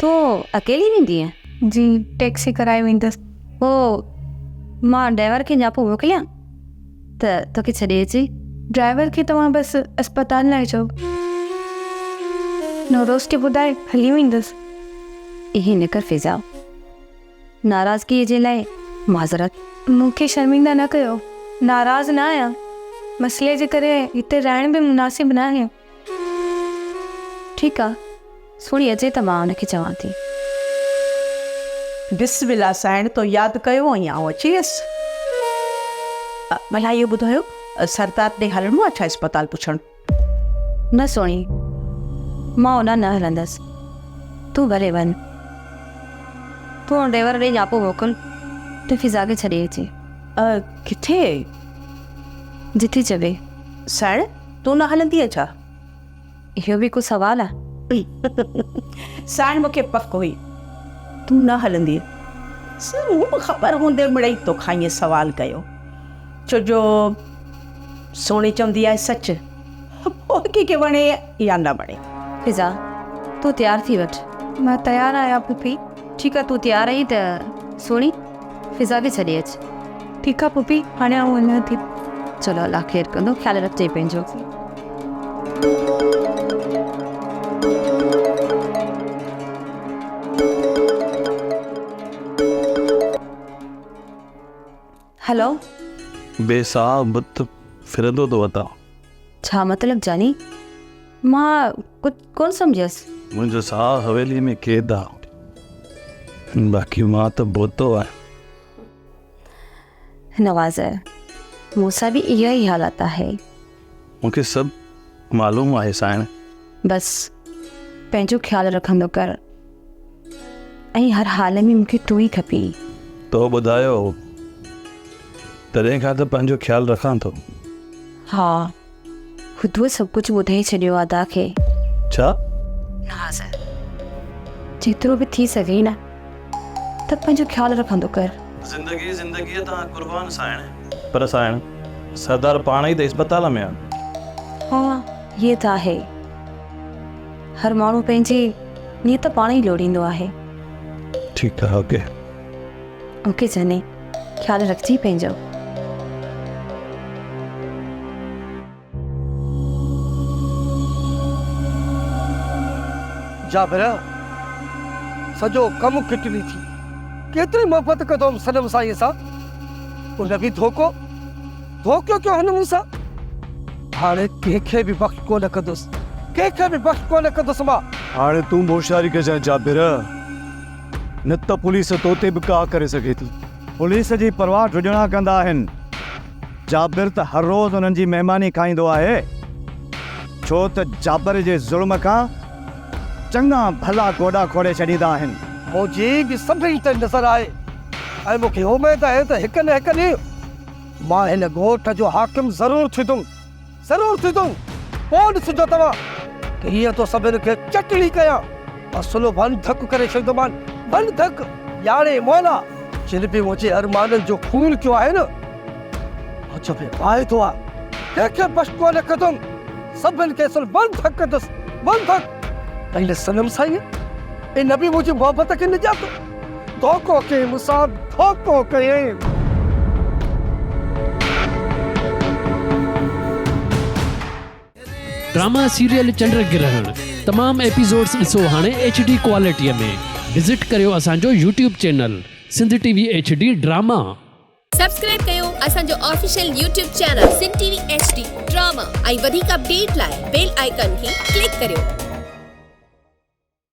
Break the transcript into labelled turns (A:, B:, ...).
A: तो अकेली वेंदी आहे?
B: जी टैक्सी कराए वेंदसि।
A: पोइ मां ड्राइवर खे ञापो मोकिलियां त तोखे छॾे अचे?
B: ड्राइवर खे तव्हां बसि अस्पताल लाइ चओ, नौरोज़ खे ॿुधाए हली वेंदसि।
A: इहे न कर फिज़ा, नाराज़गीअ जे लाइ माज़रत।
B: मूंखे शर्मिंदा न कयो, नाराज़ न आहियां, मसइले जे करे हिते रहण बि मुनासिब न आहे।
A: ठीकु आहे, सुणी अचे त मां हुनखे चवां थी।
C: बिस्मिल्लाह साइण तो यादि कयो ऐं आउं अची वियसि। भला इहो ॿुधायो, सरदार ॾे हलणो आहे छा अस्पताल पुछणु?
A: न सुणी, मां होॾां न हलंदसि, तूं भले वञ। तूं ड्राइवर ॾे ञापो मोकिल त फिज़ा खे छॾे अचे।
C: किथे?
A: जिथे चवे।
C: साइण तूं न हलंदीअ छा?
A: इहो बि को सवाल आहे?
C: साइण मूंखे पक हुई तूं न हलंदीअ। मूं ख़बर हूंदे मिड़ई तोखां ईअं सवाल कयो, छो जो सोणी चवंदी आहे सच, पोइ कंहिंखे वणे या न वणे।
A: फिज़ा तूं तयारु थी वठ।
B: मां तयारु आहियां पुफी।
A: ठीकु आहे, तूं तयारु आहीं त सुणी फिज़ा खे छॾे अच।
B: ठीकु आहे पुफी, हाणे आउं वञां थी।
A: चलो, अलाह ख़ैर कंदो, ख़्यालु रखिजे पंहिंजो। हेलो।
D: बेसाब बुत फिरंदो थो वतां।
A: छा मतिलब जानी? मां कुझु कोन सम्झियसि।
D: मुंहिंजो साह हवेलीअ में क़ैद आहे, बाक़ी मां त बोतो आहियां।
A: नवाज़, मूंसां बि इहा ई हालत आहे।
D: मूंखे सभु मालूम आहे साइण।
A: बसि पंहिंजो ख़्यालु रखंदो कर, ऐं हर हाल में मूंखे तूं ई खपी।
D: तो ॿुधायो, तॾहिं खां त पंहिंजो ख़्यालु रखां थो।
A: हा, ख़ुदि सभु कुझु ॿुधाए छॾियो आहे अदा खे।
D: छा?
A: नवाज़, जेतिरो बि थी सघे न त पंहिंजो ख़्यालु रखंदो कर।
D: ज़िंदगीअ तां क़ुर्बान साइण। पर साइण, सरदार पाण ई त अस्पताल में आहे।
A: हा, इहे त आहे। हर माण्हू पंहिंजी नियत पाण ई लोड़ींदो आहे।
D: ठीकु आहे, ओके
A: ओके जाने, ख़्यालु रखिजी पंहिंजो।
E: जाबिर, सॼो कमु किटली थी। केतिरी मोहबत कंदुमि सनम साईं सां, उन बि धोखो कयो हिन मूंसां। हाणे कंहिंखे बि बख़्श कोन कंदुसि, कंहिंखे बि बख़्श कोन कंदुसि मां।
F: हाणे तूं होशियारी कजांइ जाबिर, न त पुलिस तोते बि का करे सघे थी। पुलिस जी परवाह ढुॼणा कंदा आहिनि। जाबिर त हर रोज़ उन्हनि जी महिमानी खाईंदो आहे, छो त जाबिर जे ज़ुल्म खां चङा भला गोॾा खोड़े छॾींदा आहिनि।
E: मुंहिंजी बि सभिनी ते नज़र आहे, ऐं मूंखे उमेद आहे त हिक न हिक ॾींहुं मां हिन ॻोठ जो हाकिम ज़रूरु थींदुमि। पोइ ॾिसिजो तव्हां कि हीअं तो सभिनि खे चटणी कयां। असुलो बंधक करे छॾींदोमान, बंधक। यारे मौला, जिन बि मुंहिंजे अरमाननि जो खून कयो आहे न, अजब पाए थो आहे। कंहिंखे बख़्श कोन कंदुमि, सभिनि खे असुल बंधक कंदुसि, बंधक। पहले सनम साईं, इन बि मुंहिंजी मोहबत खे निजात धोखो कयईं मूंसां, धोखो कयईं।
G: ड्रामा सीरियल चंड ग्रहण तमाम एपिसोड्स ॾिसो हाणे HD क्वालिटीअ में। विज़िट करियो असांजो YouTube channel Sindh TV HD drama.
H: Subscribe कयो असांजो official YouTube channel Sindh TV HD drama. ऐं वधीक अपडेट लाइ बेल आइकन खे क्लिक करियो।